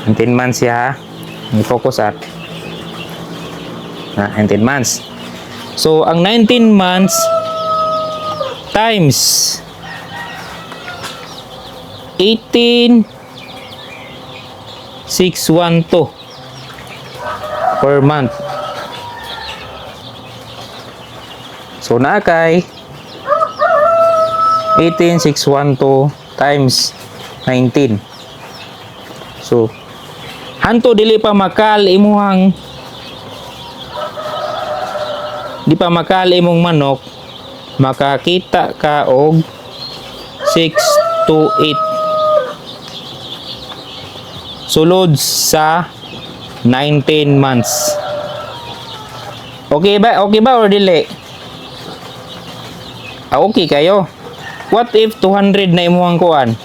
19 months siya ha. I-focus at 19 months. So, ang 19 months times 18,612 per month. So, nakay 18,612 times 19. So, hanto dili pa makal imuhang di pa makal imong manok, makakita ka og 6 to 8 sulod sa 19 months. Okay ba? Okay ba or dili? Okay kayo. What if 200 na imuhang kuan?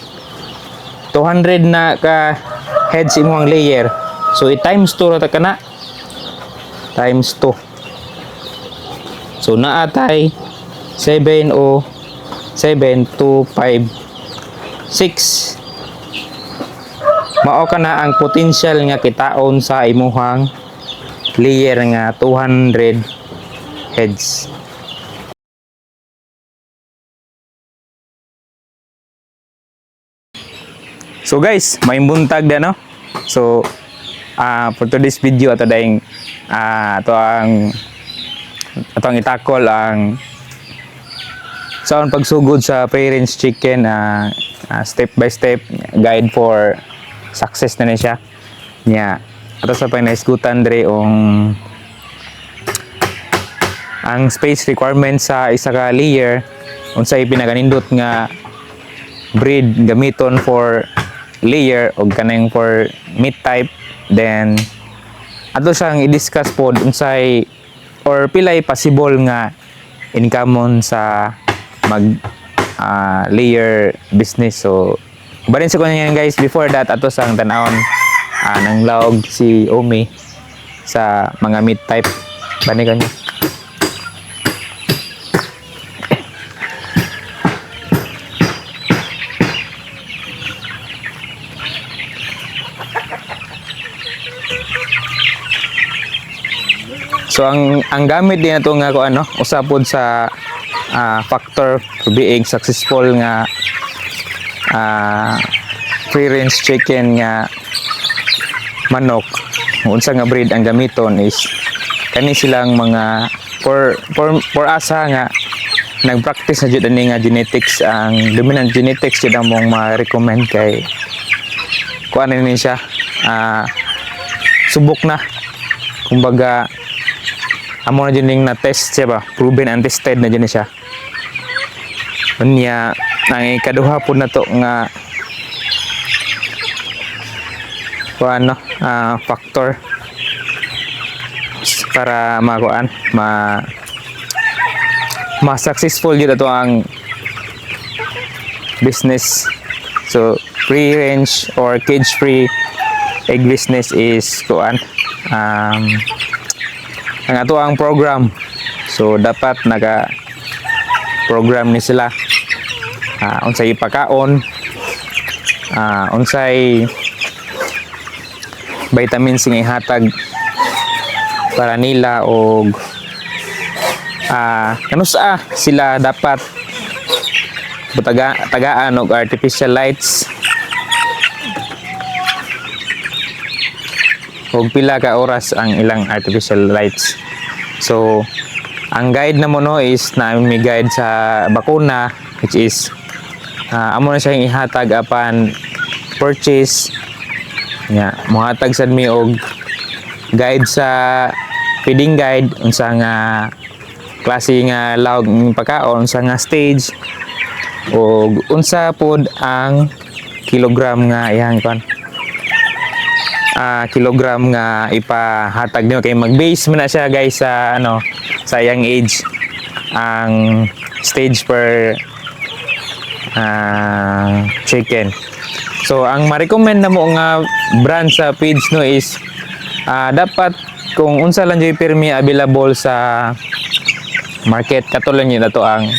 200 na ka heads imuhang layer. So, i-times 2 rata ka na. Times 2. So, naatay 7 o 7, 2, 5, 6. Mao ka na ang potential nga kitaon sa imuhang layer nga 200 heads. So guys, may buntag na no. So for today's video ato daing atong itakol ang saon pagsugod sa parents chicken, step by step guide for success na siya. Nya ato sa panaisgutan dre ang space requirement sa isa ka layer unsay pinaganindot nga breed gamiton for layer o kanang for meat type. Then ato siyang i-discuss pod unsay or pilay possible nga income sa mag layer business. So barin sa kunya guys, before that ato sang tan-awon nang laog si Omi sa mga meat type bani kanya. So ang gamit din nato nga ko usapod sa factor to being successful nga free range chicken nga manok unsa nga breed ang gamiton is kani silang mga for asa nga nagpractice na jud ani nga genetics, ang dominant genetics jud ang mong ma-recommend kay kuan ni siya subok na kumbaga amo na dyan na test siya ba, proven and tested na dyan siya. Unya nang ikaduha po na to nga factor para makuan ma-successful dito to ang business. So free range or cage free egg business is kuan ang ato ang program. So dapat naka program ni sila unsay ipakaon, unsay vitamins nga ihatag para nila og kanusa sila dapat tagaan og artificial lights og pila ka oras ang ilang artificial lights. So ang guide na mo no is na may guide sa bakuna, which is amo na siya ihatag apan purchase nya mohatag sad mi og guide sa feeding guide unsa nga klase nga lawg ng pagkaon, unsa nga stage og unsa pod ang kilogram nga iyang kon kilogram nga ipahatag niyo kay mag-base man na siya guys sa sa young age ang stage per chicken. So ang ma-recommend na mo nga brand sa feeds no is dapat kung unsa lang joy pirmi available sa market katulad niyo nato ang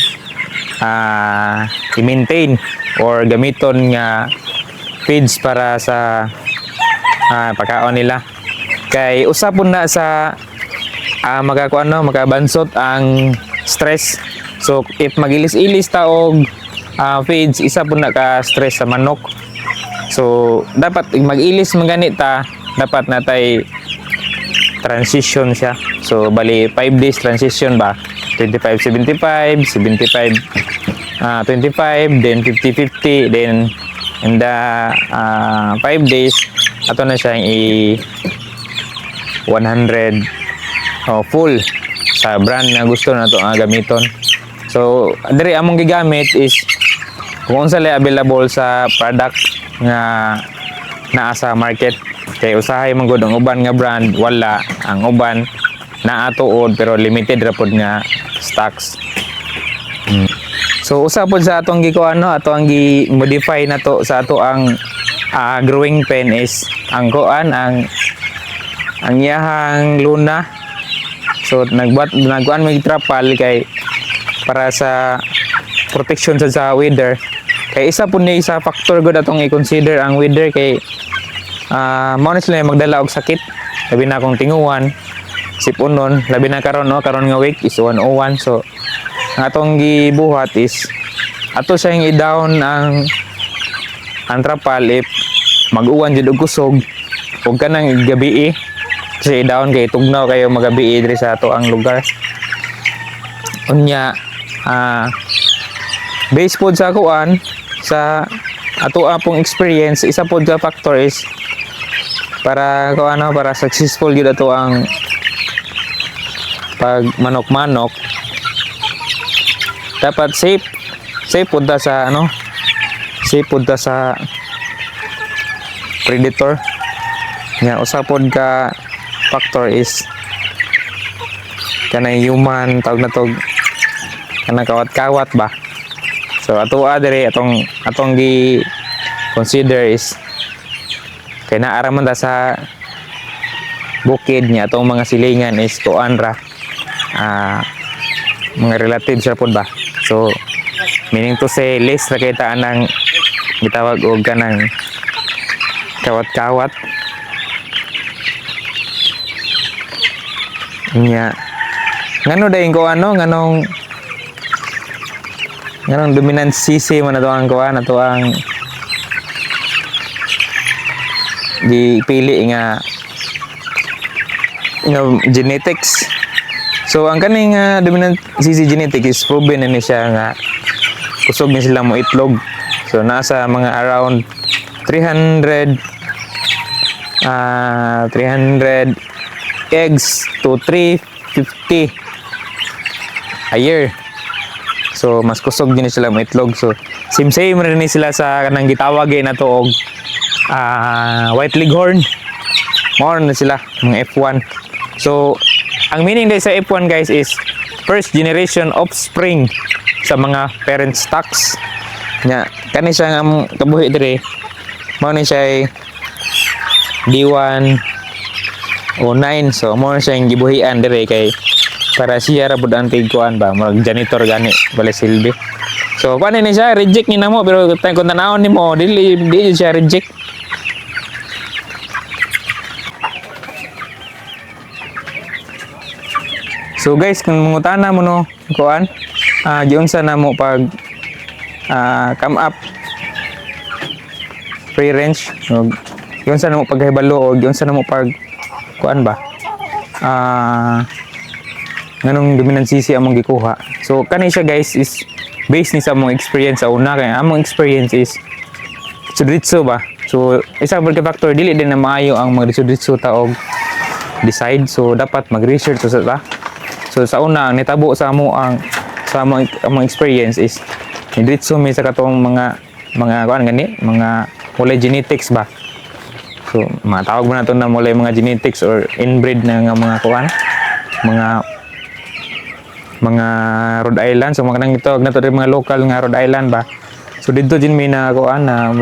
i-maintain or gamiton nga feeds para sa pagkaon nila. Kay usapon na sa magabansot ang stress. So if magilis-ilis ta og feeds, isa po na ka stress sa manok. So dapat mag-ilis magani ta, dapat natay transition siya. So bali 5 days transition ba, 25-75, 75 25, then 50-50, then in the 5 days ato na siya 100 full sa brand na gusto na to gamiton. So diri among gigamit is kung unsa lay available sa product nga naa sa market. Kay usahay man gud ang uban nga brand, wala ang uban naa tuod pero limited ra pod nga stocks. So usa pod sa atong gikuan atong gi-modify na to sa ato ang growing pen is ang kuan ang iyahang luna. So nagkuan mo trapal kay para sa protection sa weather. Kay isa po ni isa factor gud atong i-consider ang weather kay mao na sila magdala og sakit. Labi na akong tinguan, sipunon, labi na karon karon nga week is 101. So ang atong gibuhat is ato siyang i-down ang trapal if mag-uwan jud og kusog ug kanang gabi kasi i-down kay tugnaw kayo magabi diri sa ato ang lugar. Unya base pod sa kuan sa ato apong experience, isa pod ka factor is para para successful gyud ato ang pag manok-manok, dapat safe pod ta sa safe pod ta sa predator. Nga usa pod ka factor is kanang human tawag na tog kanang kawat-kawat ba. So ato diri atong gi consider is kay naara man ta sa bukid niya atong mga silingan is kuan ra mga relatives ra pod ba. So meaning to say less ra kay taan ang gitawag og kanang kawat-kawat nya. Ngano dayon ko nganong dominant sisi man ato ang kuan ato ang dipili nga genetics. So ang kaning dominant sisi genetic is proven na ni siya nga kusog ni sila mo itlog. So nasa mga around 300 eggs to 350 a year. So mas kusog din sila mo itlog. So same rin ni sila sa kanang gitawag na to og white leghorn. More na sila mga F1. So ang meaning dahil sa F1 guys is first generation offspring sa mga parent stocks nya. Kani siya nga kabuhi dire mao ni siya D1 o 9. So mo siya yung gibuhian dire kay para siya ra pud ang tigkuan ba mag janitor gani bale silbi. So paano ni siya reject ni namo pero kung tanawon nimo dili siya reject. So guys, kung mangutana mo kuan giunsa na mo pag come up free range giunsa na mo paghibalo o giunsa na mo pag kuan ba nganong dominant sisi among gikuha. So kani siya guys is based ni sa among experience sa una kay among experience is diretso ba. So isa ka factor dili din na maayo ang magdiretso ta og decide. So dapat mag-research sa ta. So sa una ang nitabo sa among experience is diretso mi sa katong mga kuan gani mga mulay genetics ba. So matawag mo na to na mulay mga genetics or inbred na nga mga kuan mga Rhode Island. So mga nang itawag na to mga local nga Rhode Island ba. So dito din may na kuan na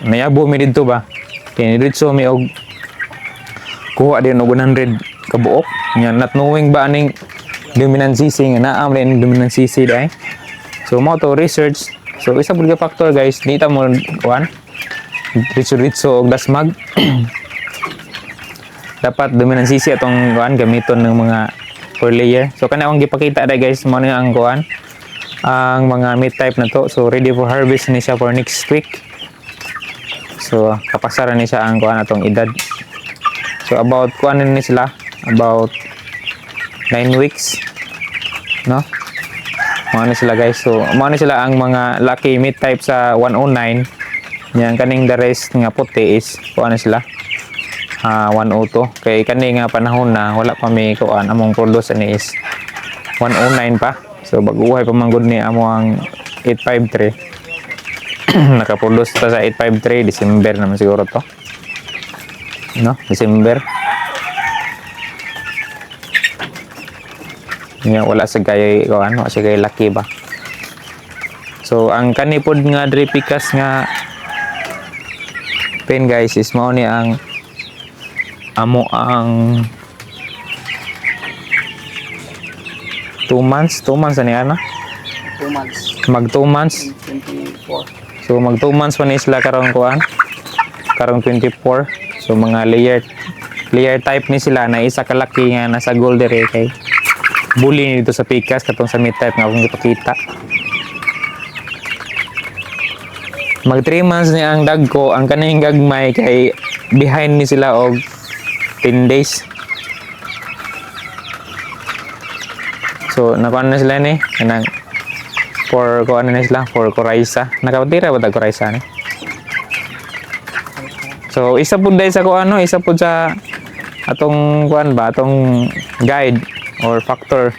nayabo mi dito ba. Kaya dito mi og kuha din og 100 kabuok. Nya not knowing ba aning dominant sisi nga naa rin dominant sisi dai. So mo to research. So isa pud ka factor guys, dita mo kuan. Ritso og dasmag. dapat dominansisi atong kuan gamiton ng mga per layer. So kana akong gipakita dai guys, mo na ang kuan ang mga meat type na to. So ready for harvest ni siya for next week. So kapasaran ni siya ang kuan atong edad. So about kuan ni sila about 9 weeks, no? Mao na sila guys. So mao na sila ang mga lucky meat type sa 109. Yang kaning the rest nga puti is kuan na sila 102. Kay kani nga panahon na wala pa may kuan among produce ani is 109 pa. So baguhay pa man gud ni amo ang 853. Nakaproduce ta sa 853 December naman siguro to. No, December. Nya wala sa gay kuan, wala sa gay laki ba. So ang kanipod nga diri pikas nga pen guys is mao ni ang amo ang 2 months ani ana 2 months. mag 2 months. 24. So mag 2 months pa ni sila karong kuan karong 24. So mga layer type ni sila na isa ka laki nga nasa gold dere kay bully ni dito sa pikas katong sa meat type nga akong ipakita. Mag 3 months ni ang dagko, ang kaning gagmay kay behind ni sila og 10 days. So nakuha na sila ni kanang for kuan na sila for Coraisa. Nakapatira ba tag Coraisa ni? So isa pud dai sa kuan isa pud sa atong kuan ba atong guide or factor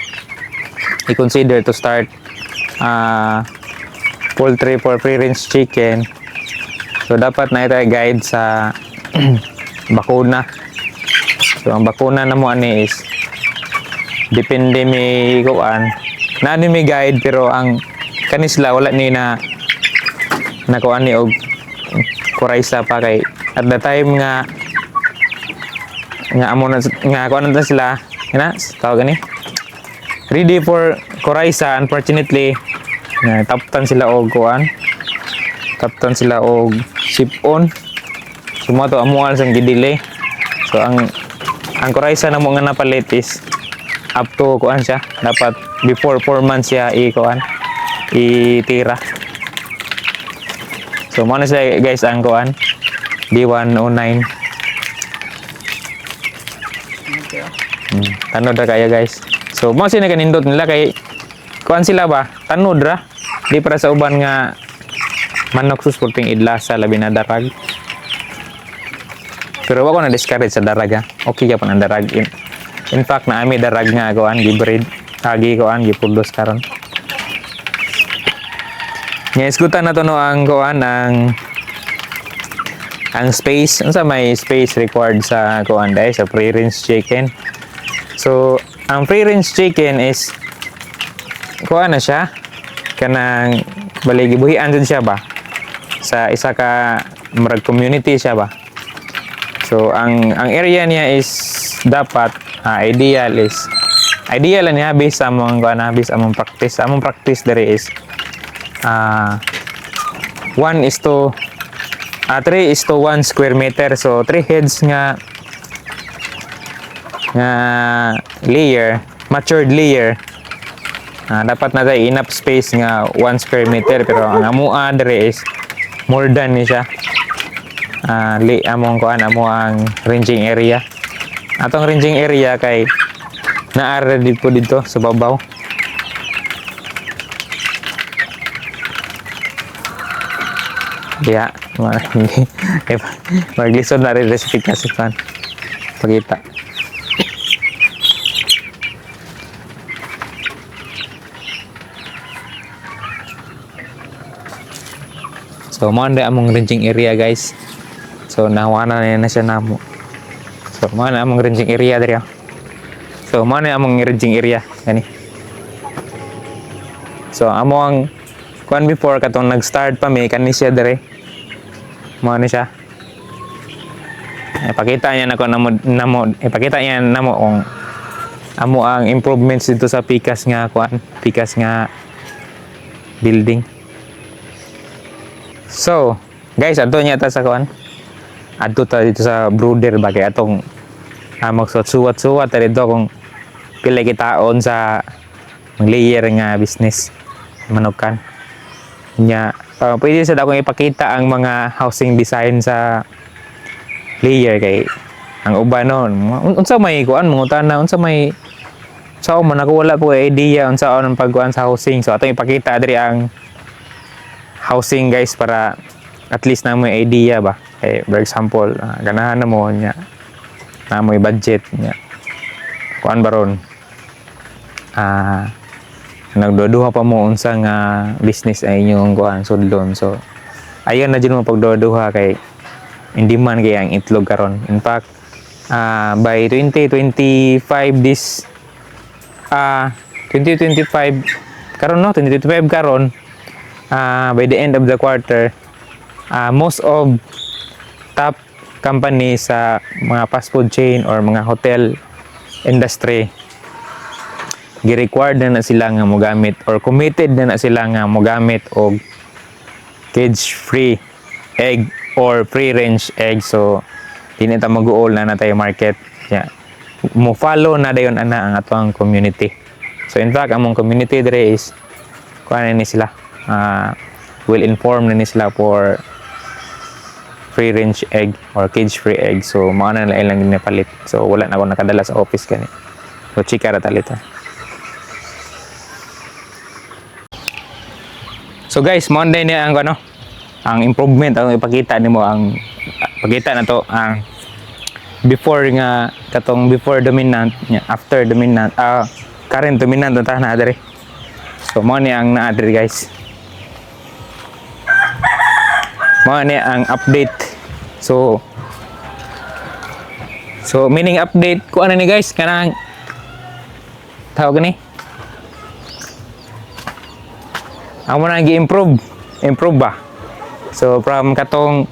i-consider to start poultry for free-range chicken. So dapat na ito guide sa bakuna. So ang bakuna na mo ani is depende may kuan na ni may guide pero ang kanisla wala ni na nakuan ni og Coraisa pa kay at the time nga amo na nga kuan na sila ina tawag gani ready for Coraisa. Unfortunately taptan sila og kuan taptan sila og sip-on. So mo to amuan sang gidelay. So ang Coraisa na mo nga napalit is up to kuan siya dapat before 4 months siya kuan itira. So mo na siya guys ang kuan D109. Okay. Tanod ra kaya guys. So mo sila kanindot nila kay kuan sila ba tanod ra di para sa uban nga manok susporting idlasa labi na darag. Pero wako na discourage sa darag ha. Okay ka pa ng darag. In fact na ami darag nga kuan gibreed agi kuan giproduce karon. Nya isgutan na to no ang kuan ang space unsa may space required sa kuan dai sa free range chicken. So ang free range chicken is kuan na siya kanang baligi buhian din siya ba sa isa ka murag community siya ba. So ang area niya is dapat ideal niya based sa among kuan among practice dere is 3:1 square meter. So 3 heads nga layer, matured layer. Dapat na tayo enough space nga 1 square meter pero ang amua dere is more than ni siya. Among kuan amo ang ranging area. Atong ranging area kay naara dito sa babaw. Ya, maglisod na rin recipe kasi kan. Pagita. So, mo na among ranging area guys. So, nahawanan na siya namo. So, mo na among ranging area diri. So, mo na among ranging area gani. So, amo ang kuan before katong nag-start pa may kani siya diri. Mo ni siya. Ipakita niya nako namo ipakita niya namo kung amo ang improvements dito sa pikas nga kuan, pikas nga building. So, guys, adto niya ta sa kuan. Adto ta dito sa brooder ba kay atong magsuwat-suwat dito kung pila kitaon sa ang layer nga business manukan nya. Pwede sa akong ipakita ang mga housing design sa layer kay ang uban no unsa may kuan mangutana unsa may sao man ako wala po idea unsa ang pagkuan sa housing. So atong ipakita diri ang housing guys para at least na may idea ba kay for example ganahan na mo nya na may budget nya kuan baron nagduduha pa mo unsa nga business ay inyong kuan sudlon. So ayon na jud mo pagduduha kay hindi man kay ang itlog karon. In fact by 2025 this 2025 karon no 2025 karon by the end of the quarter most of top company sa mga fast food chain or mga hotel industry gi-required na sila nga mogamit or committed na sila nga mogamit og cage free egg or free range egg. So dili ta mag-uol na natay market yeah. Mo follow na dayon ana ang atong community. So in fact among community dire is kuan ni sila will inform na ni sila for free range egg or cage free egg. So mao na ilang ginapalit. So wala na ako nakadala sa office kani. So chika ra talita. So guys, Monday ni ang ano, ang improvement ang ipakita nimo ang pakita na to ang before nga katong before dominant nya after dominant current dominant ta na diri. So mo ni ang naa diri guys. Mo ni ang update. So meaning update ko ano ni guys kanang tawag ni ang mo nang gi-improve ba. So from katong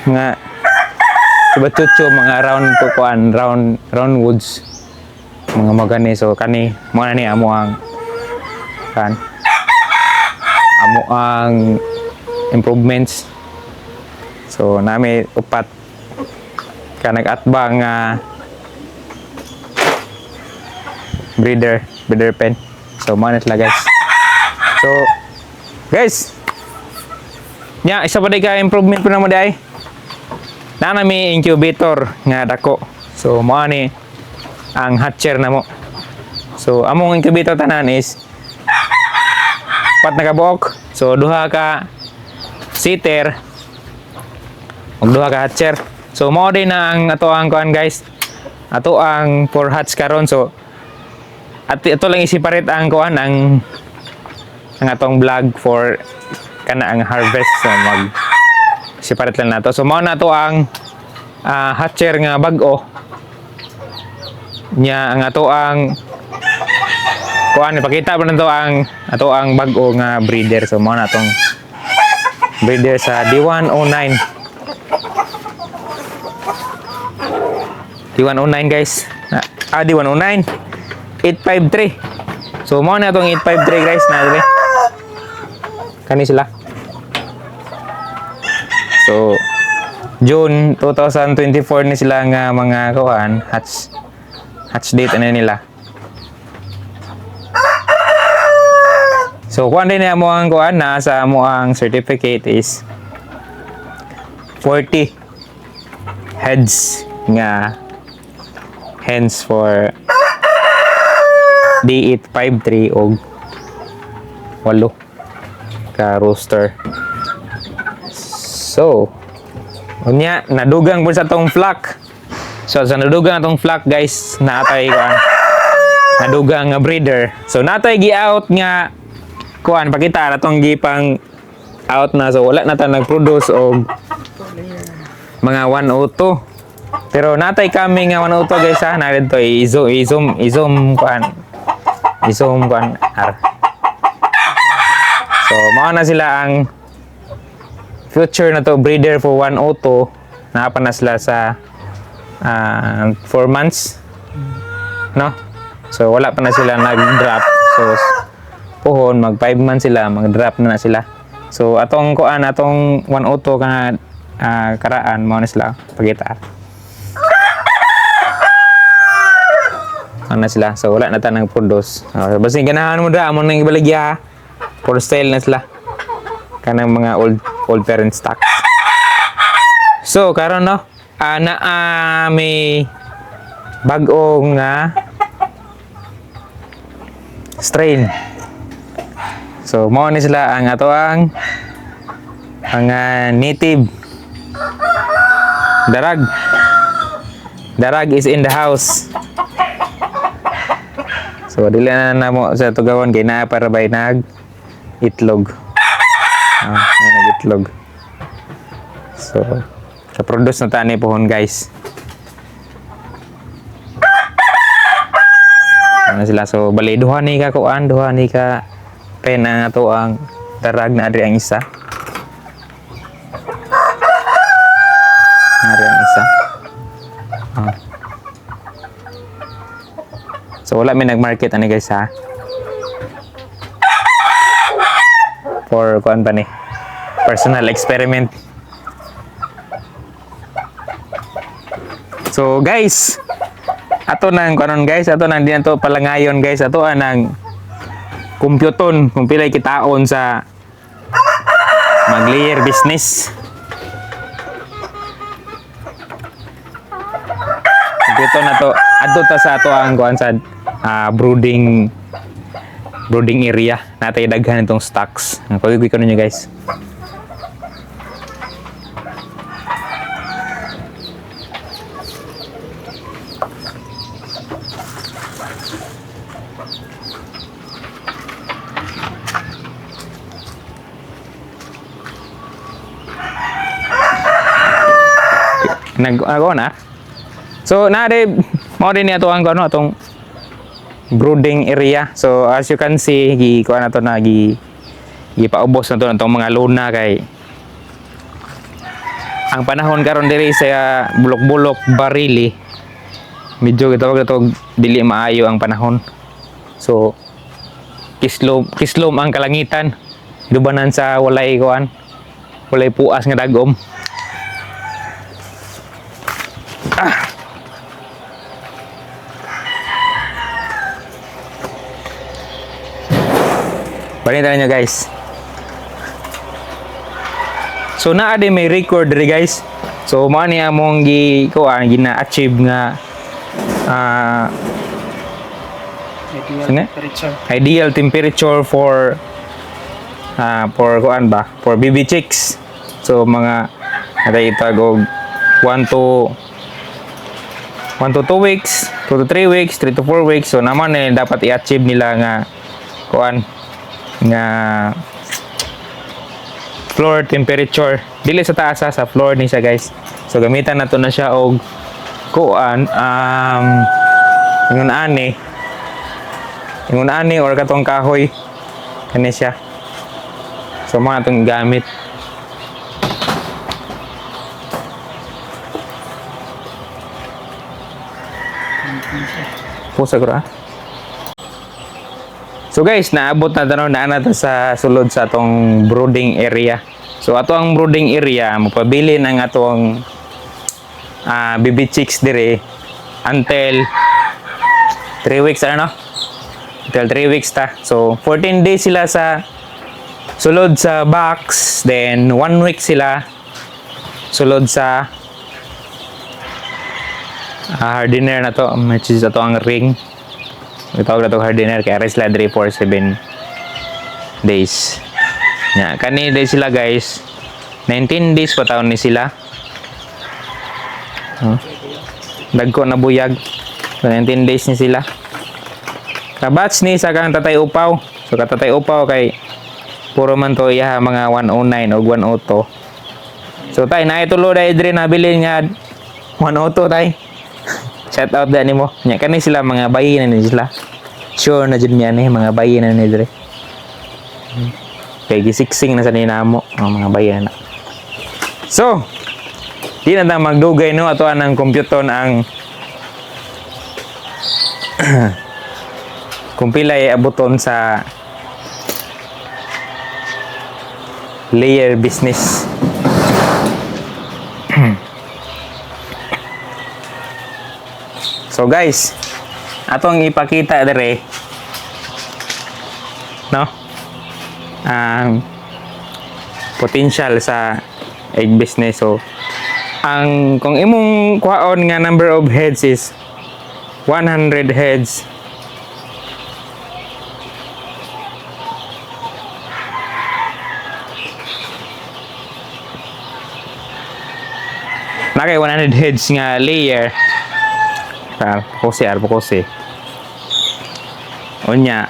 nga subatucho mga round woods mga magani. So kani mo na ni amo ang improvements. So nami upat ka nag-atbang breeder pen. So mo na sila guys. So guys, nya isa pa day ka improvement po na mo day. Na nami incubator nga dako. So mao ni ang hatcher na mo. So among incubator tanan is pat na kabuok. So duha ka seater ug duha ka hatcher. So mao din na ang ato ang kuan guys. Ato ang for hatch karon. So at ito lang i-separate ang kuan ang atong vlog for kana ang harvest. So mag separate lang nato. So mao na to ang hatcher nga bag-o nya ang ato ang kuan ipakita pa nito ang ato ang bag-o nga breeder. So mao na tong breeder sa D109 guys. D109 853. So mao na tong 853 guys na dili kani sila. So June 2024 ni sila nga mga kuan hatch date na nila. So kuan din na mo ang kuan na sa mo ang certificate is 40 heads nga hens for D853 og 8 ka rooster. So unya nadugang po sa tong flock. So sa nadugang atong flock guys natay kuan nadugang nga breeder. So natay gi-out nga kuan pakita natong gipang out na. So wala na ta nag-produce og mga 102. Pero natay kami nga 102 guys ha. Na dito i-zoom kuan R. So mao na sila ang future na to breeder for 102. Naapa na sila sa 4 months no. So wala pa na sila nag-drop. So puhon mag 5 months sila mag-drop na sila. So atong kuan atong 102 ka karaan mao na sila pagita. na sila. So wala na tanang produce. Basta ganahan mo dra amo nang ibaligya ha. For sale na sila. Kanang mga old parent stocks. So karon no, may bag-ong strain. So mao ni sila ang ato ang native darag. Darag is in the house. So dili na namo sa tugawon kay naa para bay nag itlog. Ay nag itlog. So sa produce na tani pohon guys. Ano sila, so bali duha ni ka kuan, duha ni ka pen ang ato ang darag na adri ang isa. Adri ang isa. So wala may nag-market ani guys ha. For kuan pa ni personal experiment. So guys, ato nang kanon guys, ato nang din ato palangayon guys, ato anang kompyuton kung pilay kitaon sa mag-layer business. Kompyuton na to, adto ta sa ato ang kuan sa brooding area. Natay daghan itong stocks. Pagigwi ko ninyo guys. Nag-ako na. So, mao din ato ang ano atong brooding area. So, as you can see, kuan na to na gipaubos na to natong mga luna kay ang panahon karon diri sa bulok-bulok barili. Medyo gitawag na to dili maayo ang panahon. So, kislom ang kalangitan. Dubanan sa walay kuan. Walay puas nga dagom. Balita nyo guys. So naa din may record diri guys. So mao ni among gina-achieve nga ideal temperature for kuan ba? For baby chicks. So mga natay itagog 1 to 2 weeks, 2 to 3 weeks, 3 to 4 weeks. So naman dapat i-achieve nila nga kuan nga floor temperature. Dili sa taas sa floor ni siya guys. So gamitan nato na siya og kuan ingon ani or katong kahoy kani siya. So mga atong gamit. Pusa ko ra. So guys, naabot na tanong na natin sa sulod sa atong brooding area. So ato ang brooding area, mapabili ng atong baby chicks dire until 3 weeks ano? Until 3 weeks ta. So 14 days sila sa sulod sa box, then 1 week sila sulod sa hardener na to, which is ato ang ring. Itawag na to hardener kaya rest sila 3 for 7 days. Kani day sila guys 19 days pa taon ni sila. Dagko na buyag. So 19 days ni sila. Kabats ni sa kang tatay upaw. So katatay upaw kay puro man to iya mga 109 o 102. So tay na itulo dai dire nabilin nga 102 tay. Shout out da nimo. Nya kani sila mga bayi na ni sila. Sure na jud mi ani mga bayi na ni dire. Kay gisiksing na sa ninamo ang mga bayi na. So, di na tang magdugay no ato anang kompyuton ang kung pilay abuton sa layer business. So guys, atong ipakita dire, no? Ang potential sa egg business. So, kung imong kuhaon nga number of heads is 100 heads, na kay 100 heads nga layer, pukose unya,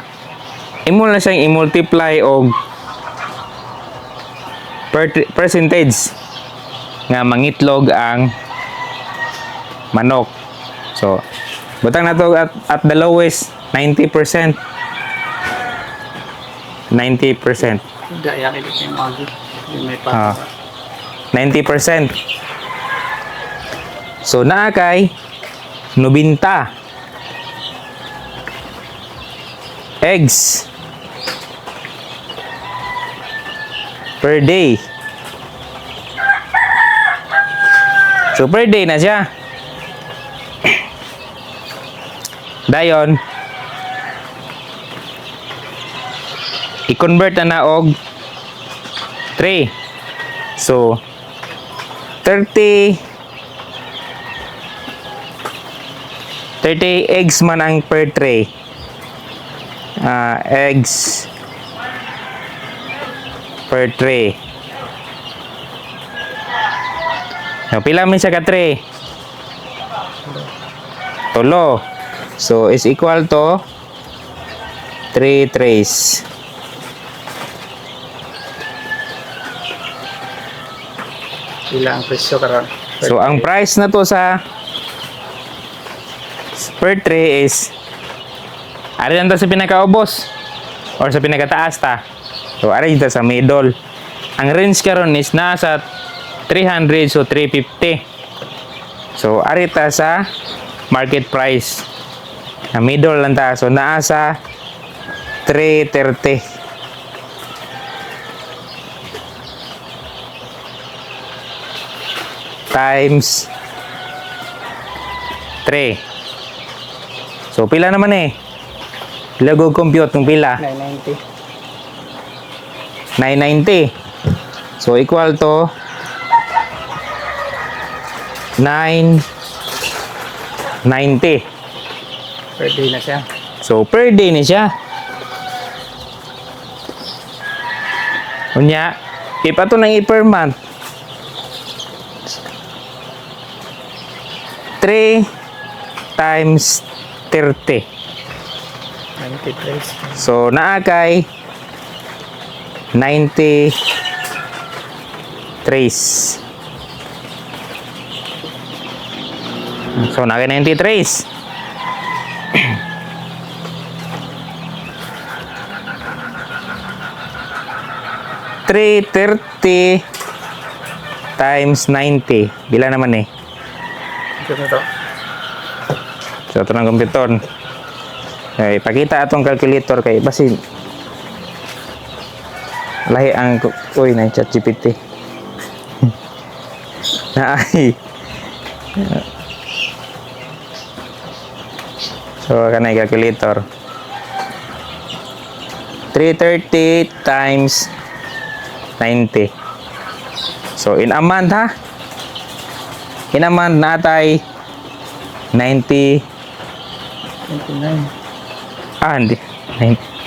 imo na siyang i-multiply og percentage nga mangitlog ang manok. So, butang na to at the lowest 90%. 90%. Gaya kay dito yung magi. Yung may Ah. pata. 90%. So, naa kay 90 eggs per day. So, per day na siya. Dayon, i-convert na og 3. So, 30 eggs man ang per tray. Eggs per tray. So, pila man siya ka tray? 3. So, is equal to 3 trays. Pila ang presyo karon? So, ang price na to sa per tray is ari lang to sa pinakaubos or sa pinakataas ta. So, ari dito sa middle. Ang range karon is nasa 300 so 350. So, ari ta sa market price. Na middle lang ta. So, naa sa 330. Times 3. So, pila naman eh. Pila go compute ng pila? 990. 990. So, equal to 990. Per day na siya. So, per day ni siya. Unya, if ato nang per month, 3 times 30. 90 trays. So, naa kay 90 trays. So, naa kay 90 trays. $330 times 90. Bila naman eh. Ito na to. So, ito ng computer. Okay, pakita atong calculator kay basi lahi ang uy na chat GPT. Na ay. So, kanay calculator. 330 times 90. So, in a month ha? In a month natay 90 29. hindi.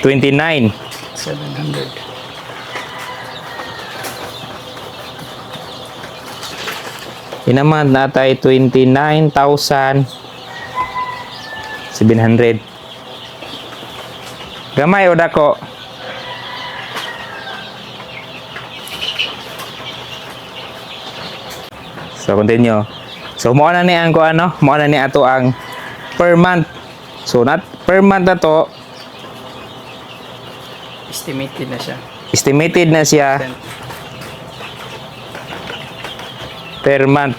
29. 700. In a month natay 29,700. Gamay o dako? So, continue. So, mo na ni ang ko ano? Mo na ni ato ang per month. So, not per month na to, Estimated na siya. estimated na siya per month.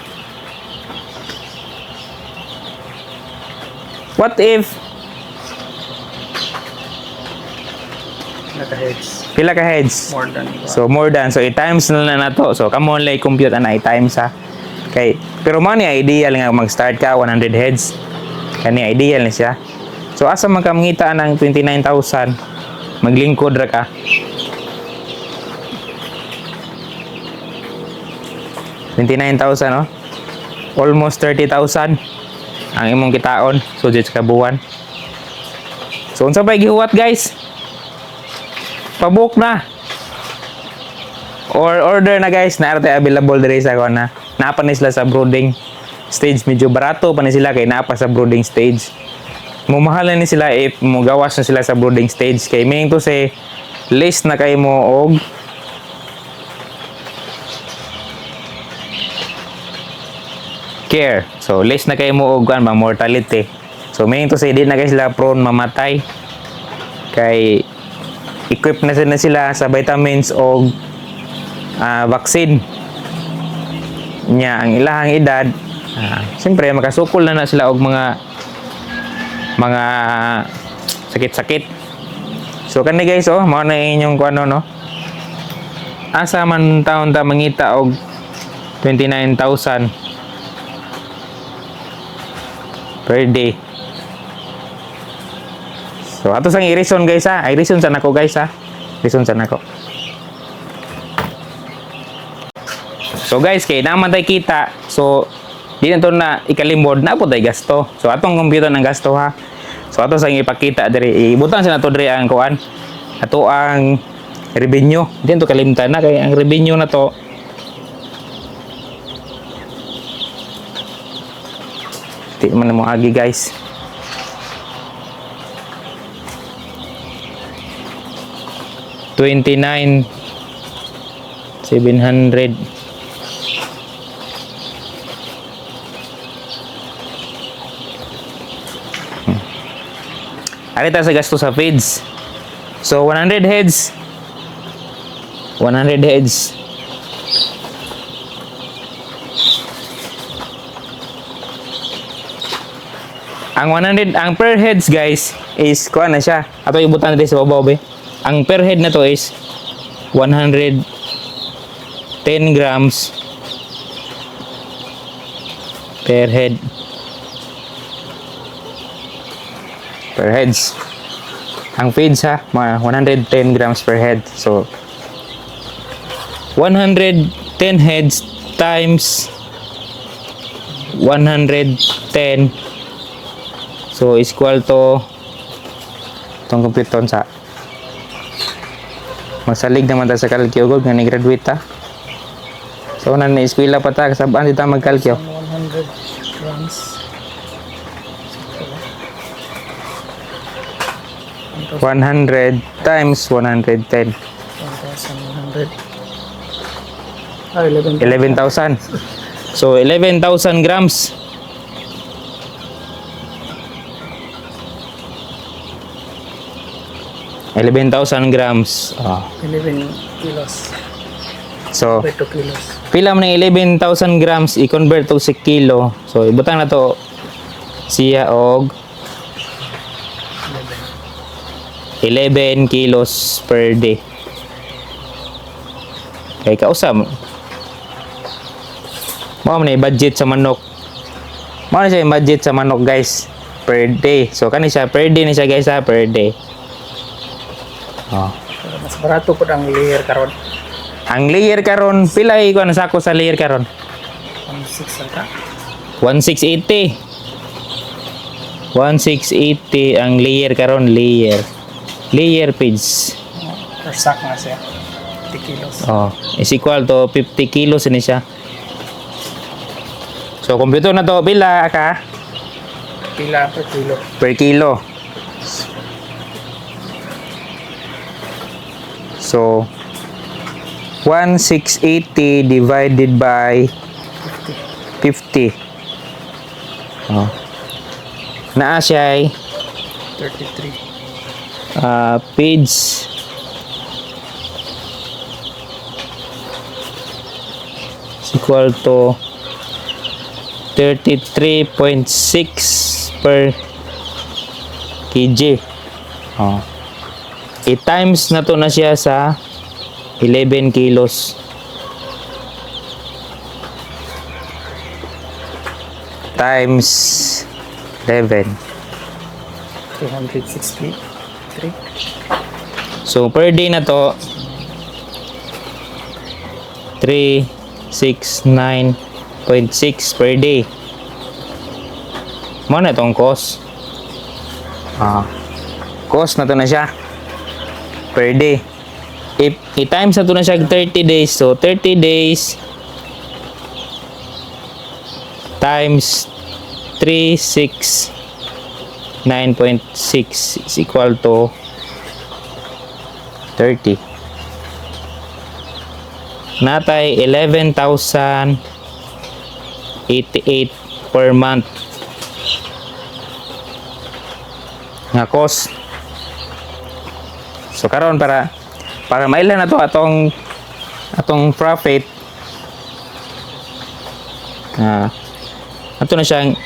What if Naka-heads. pila ka heads? More than iba. So more than, so i-times na na to. So come on like compute na i-times ha. Okay. Pero mo ni ideal nga mag-start ka 100 heads. Kani ideal ni siya. So asa man ka mangita ng 29,000, maglingkod ra ka. 29,000 no? Almost 30,000 ang imong kitaon sugid sa kabuwan. So unsa pa gihuwat guys? Pabook na. Or order na guys, na arte available diri sa kuana. Naapa ni sila sa brooding stage, medyo barato pa ni sila kay naapa sa brooding stage. Mumahalan ni sila if mugawas na sila sa brooding stage kay meaning to say list na kay mo og care. So less na kayo mo og kuan ba mortality. So meaning to say di na kayo sila prone mamatay. Kay equip na sila sa vitamins o vaccine. Nya ang ilahang edad, siyempre makasukol na sila og mga sakit-sakit. So kani guys mao na inyong kuano no. Asa man taon ta mangita og 29,000 per day. So ato sang i-reason guys ha. I-reason sa nako guys ha. Reason sa nako. So guys, kay naman tayo kita. So di na to na ikalimod na po tayo gasto. So atong computer ng gasto ha. So ato sang ipakita diri. Ibutan sa nato diri ang kuan. Ato ang revenue. Di to kalimtan na kay ang revenue na to di man mo agi guys. $29,700. Arita sa gasto sa feeds. So 100 heads. 100 heads. Ang 100, ang per heads guys is kuha na siya. Ato ibutan natin sa babaw be. Ang per head na to is 110 grams per head. Per heads. Ang feeds ha, mga 110 grams per head. So 110 heads times 110, so is equal to itong computon sa magsalig naman ta sa kalkyo gud nga ni-graduate ta. So na eskwela pa ta kasabaan dita magkalkyo. 100 grams. 100 times 110. 1,100. 11,000. 11,000. So 11,000 grams. $11,000. 11 kilos. So, By 2 kilos. pila man ng 11,000 grams i-convert to sa kilo. So, ibutang na to siya og 11 kilos per day. Kay kausap. Mao man budget sa manok. Mao na siya yung budget sa manok guys per day. So, kani siya per day ni siya guys ha, per day. Mas barato po ang layer karon. Ang layer karon pila iko na sako sa layer karon? 1,600 ata. 1680. 1680 ang layer karon, layer. Layer feeds. Per sack na siya. 50 kilos. Is equal to 50 kilos ni siya. So computer na to pila ka Pila per kilo. per kilo. So 1680 divided by 50. Naa siya ay 33. page is equal to 33.6 per kg. I-times na to na siya sa 11 kilos. Times 11. 263. So, per day na to, 369.6 per day. Mo na itong cost. Cost na to na siya. Per day. If i-times na to na siya 30 days, so 30 days times 369.6 is equal to 30. Natay 11,088 per month nga cost. So karon para mailan na to atong profit, ato na siyang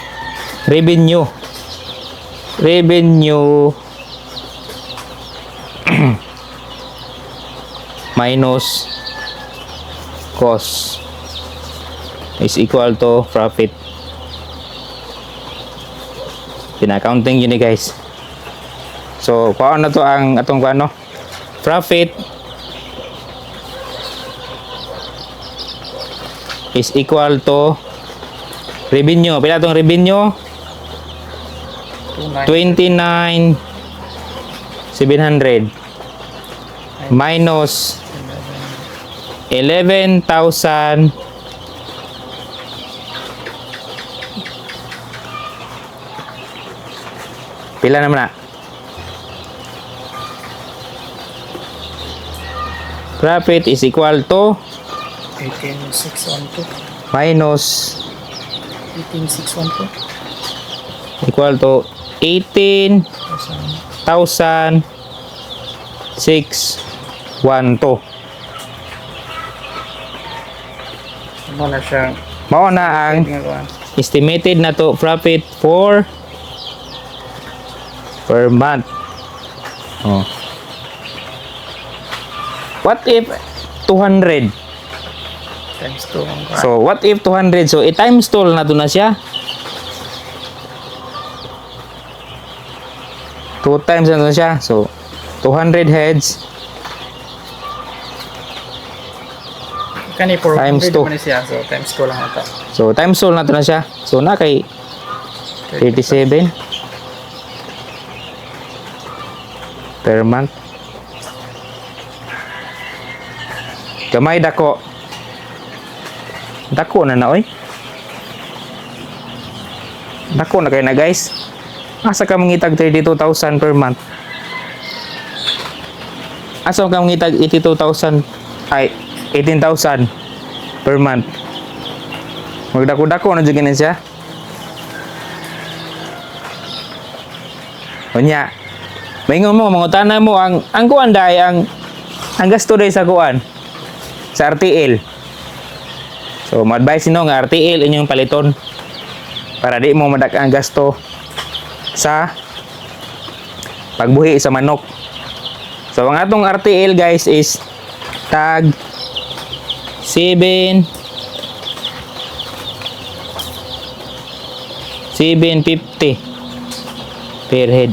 revenue minus cost is equal to profit. Pina-accounting yun guys. So paano na to ang atong paano profit is equal to revenue. Pila tong revenue? 29,700 minus 11,000 pila naman na? Profit is equal to 18,612. minus 18,612. equal to 18,612. Ano na siyang Mao na ang ginagawa? estimated na to profit for per month. Oh. What if 200? Times 2 ang So what if 200? So i-times 2 na to na siya. 2 times na to siya. So 200 heads kani for Times 100 two. naman siya. So times 2 lang ata. So times 2 na to na siya. So na kay 37 per month. Gamay dako. Dako na na oy. Dako na kay na guys. Asa ka mangitag 32,000 per month? Asa ka mangitag 82,000 ay 18,000 per month? Magdako-dako na jud siya. Unya. Maingon mo mangutana mo ang kuan dai ang gasto dai sa kuan sa RTL. So, ma-advise nino nga RTL inyong paliton para di mo madak ang gasto sa pagbuhi sa manok. So, ang atong RTL guys is tag 750 per head.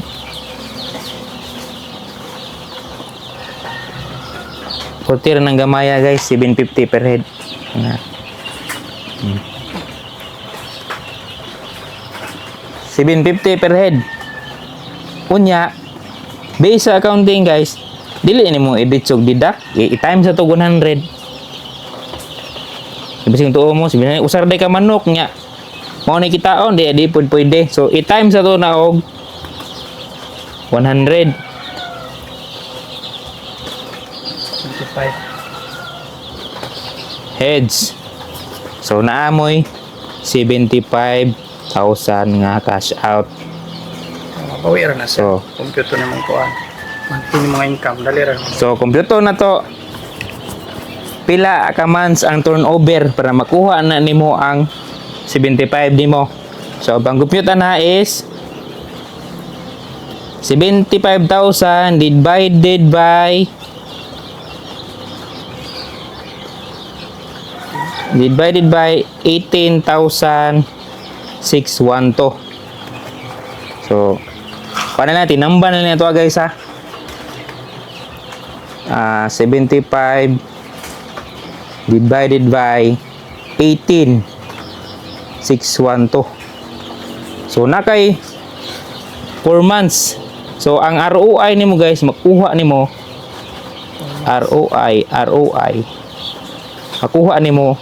Portir ng gamaya guys, 750 per head. Nga. 750 per head. Unya, based sa accounting guys, dili ni mo edit og deduct, i-times sa to 100. Ibig tuo mo, sabihin usar day ka manok nya. Mao ni kitaon di pud pwede. So i-times sa to na og 100. 25. Heads. So naamoy 75,000 nga cash out. Mabawi ra na siya. So Computer naman kuan. Mantin mga income dali ra. so kompleto na to. Pila ka months ang turnover para makuha na nimo ang 75 nimo. So ang compute na is 75,000 divided by 18,612. So Paano natin? Tinamba na nito guys ha. 75 divided by 18. 612. So na kay 4 months. So ang ROI nimo guys, makuha nimo ROI. Makuha nimo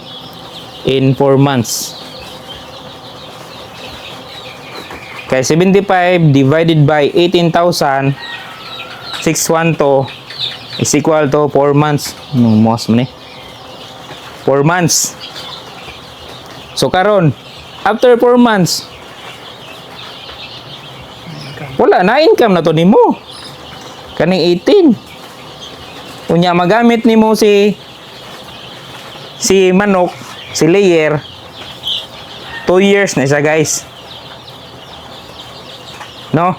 in 4 months. Kaya 75 divided by 18,612 is equal to 4 months. Mas man 4 months. So karon, after 4 months, wala na income na to nimo. Kaning 18. Unya magamit nimo si manok, si layer 2 years na siya guys. No?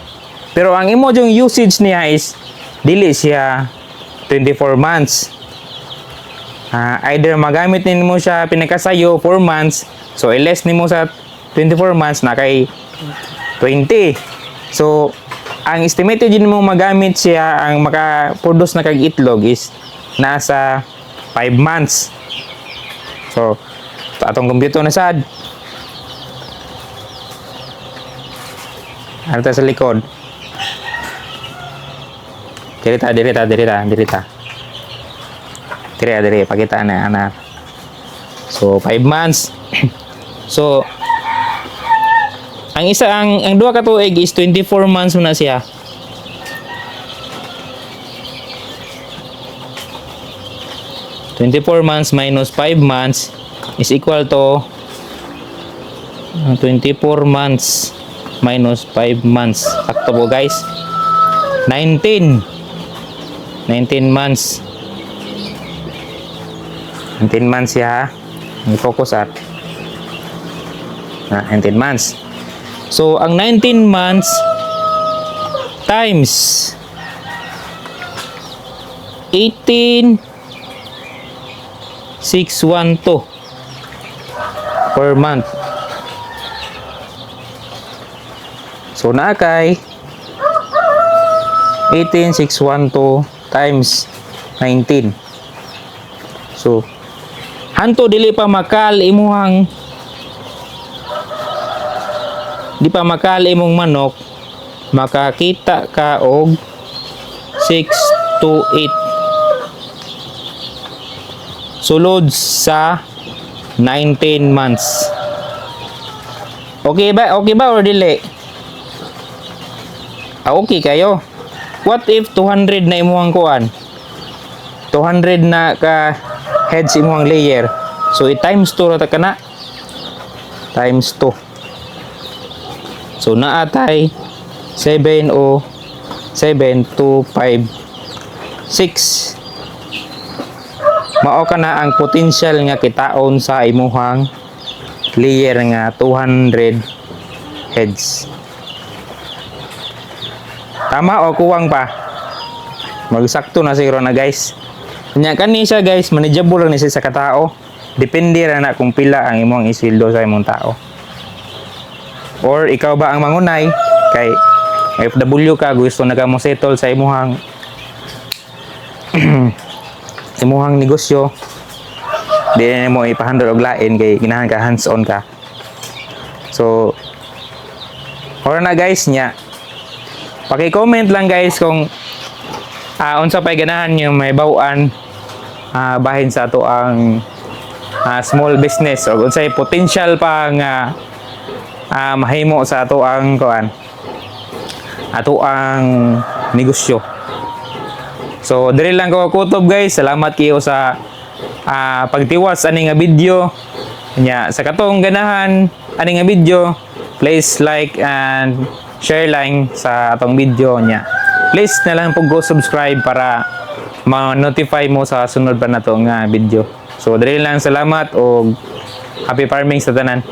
Pero ang imo yung usage niya is dili siya 24 months. Either magamit nimo siya pinakasayo 4 months, so less nimo sa 24 months na kay 20. So ang estimated din mo magamit siya, ang maka-produce na kag itlog is nasa 5 months. So atong computer na sad. Ano sa likod? Dirita. Dire, pakita na, anak. So, 5 months. So, ang dua ka tuig is 24 months muna siya. (24 months minus 5 months is equal to 24 months minus 5 months. Sakto po guys. 19 months. 19 months ya. I-focus at 19 months. So, ang 19 months times 18,612 per month. So, na kay 18,612 times 19. So, hanto dili pa makal imuhang imong manok, makakita ka og 6 to 8 sulod sa 19 months. Okay ba or dili? Okay kayo. What if 200 na imuhang kuan? 200 na ka heads imuhang layer. So i-times 2 ra ta kana. Times 2. So naatay 7 o 7 2 5 6. Mao kana ang potential nga kitaon sa imuhang layer nga 200 heads. Tama o kuwang pa? Magsakto na siguro na guys. Nya kani siya guys, manageable lang ni siya sa katao. Depende ra na kung pila ang imong isildo sa imong tao. Or ikaw ba ang mangunay kay FW ka, gusto na ka mo settle sa imuhang imuhang negosyo. Di na mo ipahandle og lain kay ginahan ka hands on ka. So ora na guys nya. Paki-comment lang guys kung unsa pay ganahan niyo may bawaan bahin sa ato ang small business o unsay potential pa nga mahimo sa ato ang negosyo. So diri lang ko kutob guys. Salamat kayo sa pagtiwas ani nga video. Nya sa katong ganahan ani nga video, please like and share lang sa atong video nya. Please na lang po go subscribe para ma-notify mo sa sunod pa na to nga video. So diri lang, salamat o happy farming sa tanan.